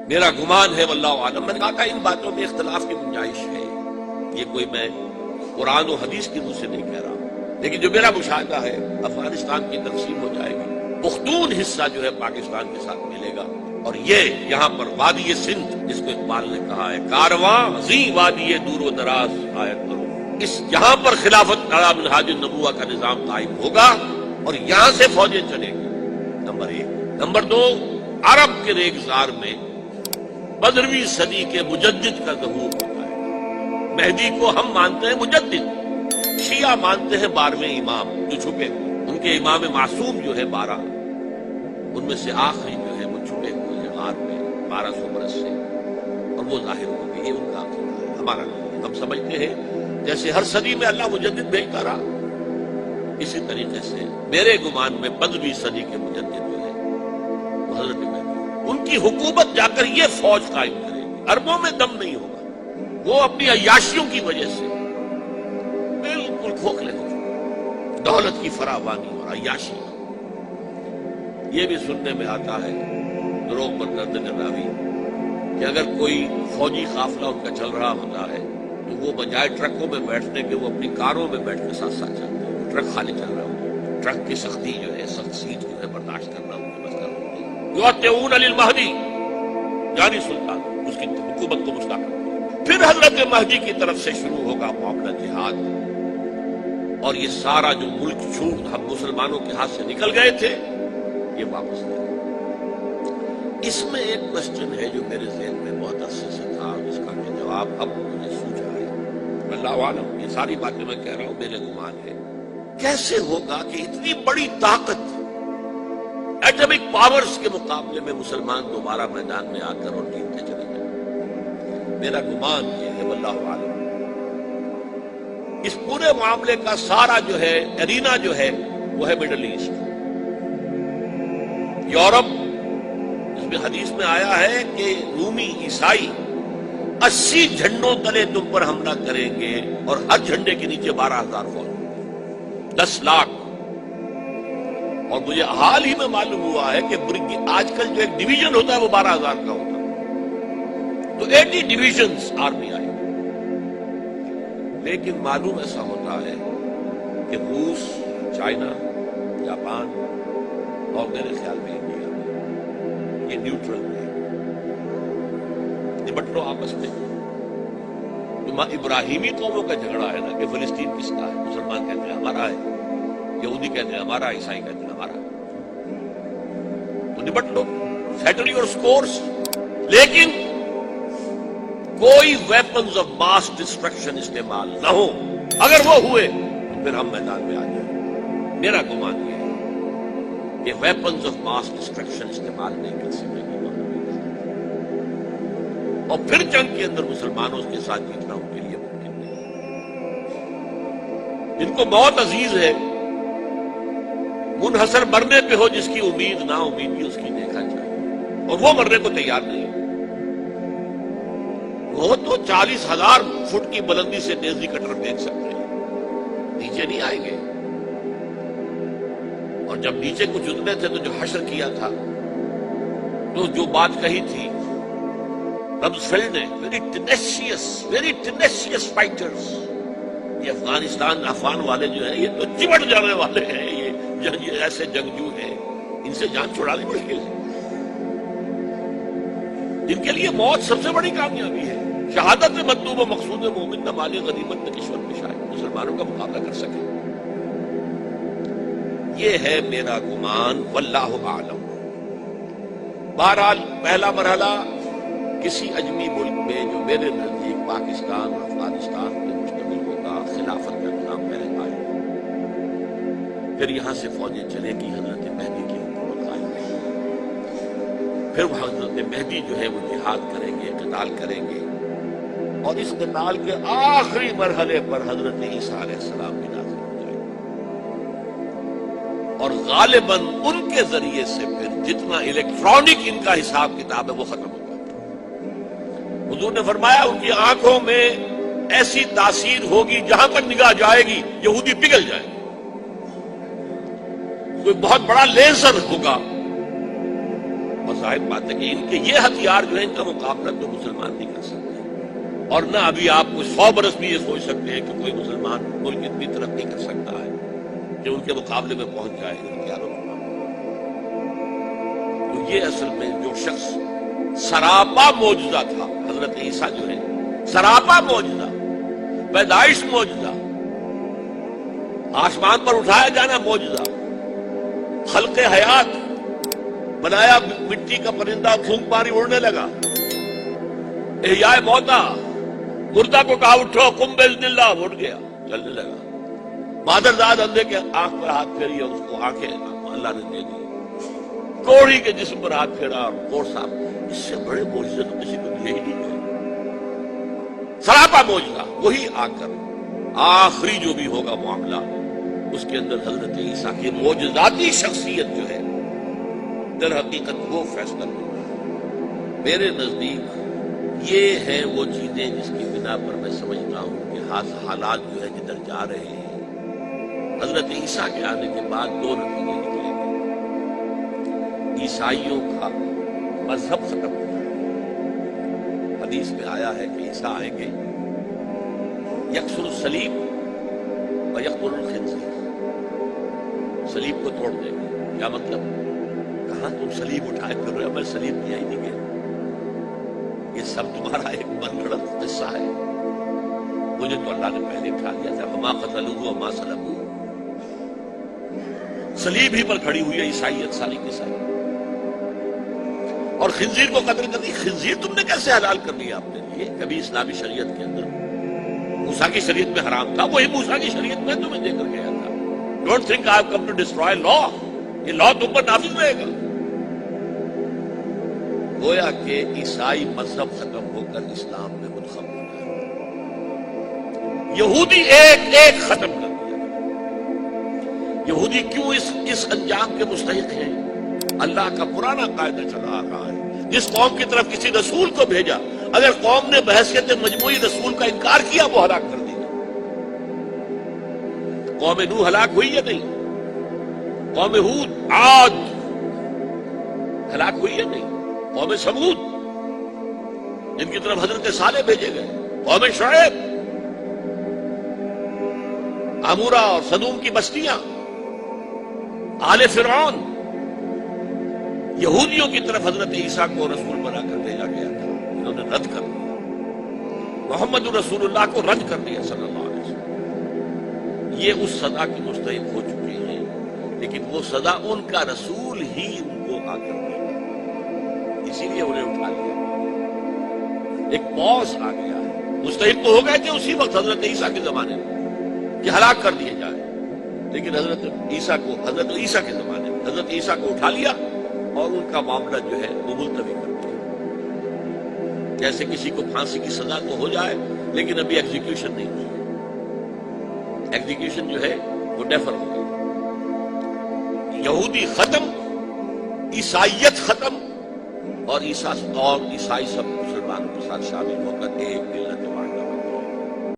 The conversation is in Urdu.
میرا گمان ہے واللہ عالم، میں نے کہا تھا ان باتوں میں اختلاف کی گنجائش ہے، یہ کوئی میں قرآن و حدیث کی روح سے نہیں کہہ رہا، لیکن جو میرا مشاہدہ ہے افغانستان کی تقسیم ہو جائے گی، پختون حصہ جو ہے پاکستان کے ساتھ ملے گا، اور یہ یہاں پر وادی سندھ جس کو اقبال نے کہا ہے کارواں زی وادی دور و دراز آیت کرو، اس یہاں پر خلافت علی منہاج النبوہ کا نظام قائم ہوگا اور یہاں سے فوجیں چلیں گی، نمبر ایک۔ نمبر دو، عرب کے ریگزار میں 15ویں صدی کے مجدد کا ظہور ہوتا ہے۔ مہدی کو ہم مانتے ہیں مجدد، شیعہ مانتے ہیں 12ویں امام جو چھپے ہوئے، ان کے امام معصوم جو ہے 12، ان میں سے آخری جو ہے وہ چھپے ہوئے ہیں غار میں 1200 برس سے، اور وہ ظاہر ہو گئی، یہ ان کا عقیدہ ہے، ہمارا نہیں۔ ہم سمجھتے ہیں جیسے ہر صدی میں اللہ مجدد بھیجتا رہا، اسی طریقے سے میرے گمان میں 15ویں صدی کے مجدد جو ہے وہ حضرت مہدی، ان کی حکومت جا کر یہ فوج قائم کرے گی، عربوں میں دم نہیں ہوگا، وہ اپنی عیاشیوں کی وجہ سے بالکل کھوکھلے ہو چکے، دولت کی فراوانی اور عیاشی۔ یہ بھی سننے میں آتا ہے دروغ پر گردن راوی کہ اگر کوئی فوجی قافلہ ان کا چل رہا ہوتا ہے تو وہ بجائے ٹرکوں میں بیٹھنے کے وہ اپنی کاروں میں بیٹھ کے ساتھ ساتھ چلتے ہیں، ٹرک خالی چل رہا ہوتا ہے، ٹرک کی سختی جو ہے، سخت سیٹ جو ہے برداشت کرنا ان کی مسئلہ ہوتی ہے۔ یعطون للمہدی، یعنی سلطان اس کی حکومت کو مستحکم، پھر حضرت مہدی کی طرف سے شروع ہوگا معاملہ جہاد، اور یہ سارا جو ملک چھوٹ ہم مسلمانوں کے ہاتھ سے نکل گئے تھے یہ واپس لے گئے۔ اس میں ایک کوشچن ہے جو میرے ذہن میں بہت عرصے سے تھا، جس کا کہ جواب اب مجھے سوچا ہے، اللہ عالم، یہ ساری باتیں میں کہہ رہا ہوں میرے گمان ہے، کیسے ہوگا کہ اتنی بڑی طاقت ایٹمک پاورز کے مقابلے میں مسلمان دوبارہ میدان میں آ کر اور جیتتے چلے جائیں؟ میرا گمان یہ ہے واللہ عالم، اس پورے معاملے کا سارا جو ہے ارینا جو ہے وہ ہے مڈل ایسٹ، یورپ، جس میں حدیث میں آیا ہے کہ رومی عیسائی 80 جھنڈوں تلے تم پر حملہ کریں گے اور ہر جھنڈے کے نیچے 12,000 فوج، 10 لاکھ۔ اور مجھے حال ہی میں معلوم ہوا ہے کہ آج کل جو ایک ڈویژن ہوتا ہے وہ 12,000 کا ہوتا ہے، تو 80 ڈویژنز آرمی آئی، لیکن معلوم ایسا ہوتا ہے کہ روس، چائنا، جاپان اور میرے خیال میں انڈیا یہ نیوٹرل ہے، نمٹ لو آپس میں۔ ابراہیمی قوموں کا جھگڑا ہے نا کہ فلسطین کس کا ہے، مسلمان کہتے ہیں ہمارا ہے، یہودی کہتے ہیں ہمارا، عیسائی کہتے ہیں ہمارا، تو نمٹ لو، سیٹل یور سکورز، لیکن کوئی ویپنز آف ماس ڈسٹرکشن استعمال نہ ہو، اگر وہ ہوئے تو پھر ہم میدان میں آ جائیں۔ میرا گمان یہ ہے کہ ویپنز آف ماس ڈسٹرکشن استعمال نہیں کر سکے گی، اور پھر جنگ کے اندر مسلمانوں کے ساتھ جیتنا ان کے لیے ممکن نہیں۔ جن کو موت عزیز ہے، منحصر مرنے پہ ہو جس کی امید نا امیدی اس کی دیکھا جائے، اور وہ مرنے کو تیار نہیں ہے، وہ تو 40,000 فٹ کی بلندی سے نیزی کٹر پھینک سکتے ہیں، نیچے نہیں آئیں گے۔ اور جب نیچے کچھ اترے تھے تو جو حشر کیا تھا، تو جو بات کہی تھی رمزفیلڈ نے، ویری ٹینیشیس فائٹرز، یہ افغان والے جو ہیں یہ تو چمٹ جانے والے ہیں، یہ ایسے جنگجو ہیں، ان سے جان چھڑانی مشکل ہے، جن کے لیے موت سب سے بڑی کامیابی ہے، شہادت مطلوب و مقصود مومن نہ مال غنیمت نہ کشور میں شاید مسلمانوں کا مقابلہ کر سکے۔ یہ ہے میرا گمان واللہ عالم۔ بہرحال پہلا مرحلہ کسی اجمی ملک میں جو میرے نزدیک پاکستان اور افغانستان میں مشتمل ہوگا، خلافت کا نظام پہلے قائم ہوگا، پھر یہاں سے فوجیں چلے گی، حضرت مہدی کی حکومت قائم ہوگی، پھر وہ حضرت مہدی جو ہے وہ جہاد کریں گے، قتال کریں گے، اور اس قتال کے آخری مرحلے پر حضرت عیسیٰ علیہ السلام بھی نازل ہو جائیں گے، اور غالباً ان کے ذریعے سے پھر جتنا الیکٹرانک ان کا حساب کتاب ہے وہ ختم ہو جائے۔ حضور نے فرمایا ان کی آنکھوں میں ایسی تاثیر ہوگی جہاں پر نگاہ جائے گی یہودی پگھل جائے گا، کوئی بہت بڑا لیزر ہوگا اور ظاہر بات ہے کہ ان کے یہ ہتھیار جو ہیں ان کا مقابلہ تو مسلمان نہیں کر سکتے، اور نہ ابھی آپ کو 100 برس بھی یہ سوچ سکتے ہیں کہ کوئی مسلمان ملک اتنی ترقی کر سکتا ہے کہ ان کے مقابلے میں پہنچ جائے ان ہتھیاروں کے معاملے۔ تو یہ اصل میں جو شخص سراپا معجزہ تھا، حضرت عیسیٰ جو ہے سراپا معجزہ، پیدائش معجزہ، آسمان پر اٹھایا جانا معجزہ، خلق حیات، بنایا مٹی کا پرندہ پھونک ماری اڑنے لگا، احیاء موتا، مردہ کو کہا اٹھو قم باذن اللہ، اٹھ گیا چلنے لگا، مادر زاد اندھے کے آنکھ پر ہاتھ پھیری اور اس کو آنکھیں اللہ نے دے دی، کوڑی کے جسم پر ہاتھ پھیرا اور کوڑ صاحب، اس سے بڑے معجزے تو کسی کو دیے ہی نہیں گئے، سراپا معجزہ۔ وہی آ کر آخری جو بھی ہوگا معاملہ اس کے اندر حضرت عیسیٰ کی معجزاتی شخصیت جو ہے در حقیقت وہ فیصلہ ہوگا۔ میرے نزدیک یہ ہیں وہ چیزیں جس کی بنا پر میں سمجھتا ہوں کہ حالات جو ہے جدھر جا رہے ہیں، حضرت عیسیٰ کے آنے کے بعد 2 نتیجے نکلیں گے۔ عیسائیوں کا مذہب ختم ہو جائے گا، حدیث میں آیا ہے کہ عیسیٰ آئیں گے یکسر الصلیب و یقتل الخنزیر، صلیب کو توڑ دیں گے۔ کیا مطلب؟ کہاں تم صلیب اٹھائے پھر رہے ہو، میں صلیب دیا ہی نہیں گیا، یہ سب تمہارا ایک من گھڑت قصہ ہے، مجھے تو اللہ نے پہلے اٹھا لیا تھا، وما قتلوہ وما صلبوہ، صلیب ہی پر کھڑی ہوئی ہے عیسائیت ساری کی ساری، اور خنزیر کو قتل کر دی۔ خنزیر تم نے کیسے حلال کر لیا اپنے لیے؟ کبھی اسلامی شریعت کے اندر موسیٰ کی شریعت میں حرام تھا، وہی موسیٰ کی شریعت میں تمہیں دے کر گیا تھا۔ Don't think I have come to destroy law, یہ لا تم پر نافذ رہے گا۔ گویا کہ عیسائی مذہب ختم ہو کر اسلام میں منتخب ہو جائے، یہودی ایک ایک ختم کر دیا۔ یہودی کیوں اس انجام کے مستحق ہیں؟ اللہ کا پرانا قاعدہ چلا رہا ہے، جس قوم کی طرف کسی رسول کو بھیجا، اگر قوم نے بحیثیت مجموعی رسول کا انکار کیا وہ ہلاک کر دیا۔ قوم نوح ہلاک ہوئی یا نہیں؟ قوم ہود، عاد ہلاک ہوئی یا نہیں؟ قوم سمود جن کی طرف حضرت صالح بھیجے گئے، قوم شعیب، عمورہ اور صدوم کی بستیاں، آل فرعون، یہودیوں کی طرف حضرت عیسیٰ کو رسول بنا کر بھیجا گیا تھا، انہوں نے رد کر دیا، محمد رسول اللہ کو رد کر دیا صلی اللہ علیہ وسلم۔ یہ اس سزا کی مستحق ہو چکے ہیں، لیکن وہ سزا ان کا رسول ہی ان کو آ کر دے گا، اسی لیے انہیں اٹھا لیا۔ ایک پوز آ گیا ہے، مستحق تو ہو گئے تھے اسی وقت حضرت عیسیٰ کے زمانے میں کہ ہلاک کر دیے جائے، لیکن حضرت عیسیٰ کے زمانے میں حضرت عیسیٰ کو اٹھا لیا اور ان کا معاملہ جو ہے وہ ملتوی کر دیا۔ جیسے کسی کو پھانسی کی سزا تو ہو جائے لیکن ابھی ایگزیکیوشن نہیں ہوئی، ایگزیکیوشن جو ہے وہ ڈیفر ہو گئی۔ یہودی ختم، عیسائیت ختم، اور عیسائی سب مسلمانوں کے ساتھ شامل ہو کر ایک ملت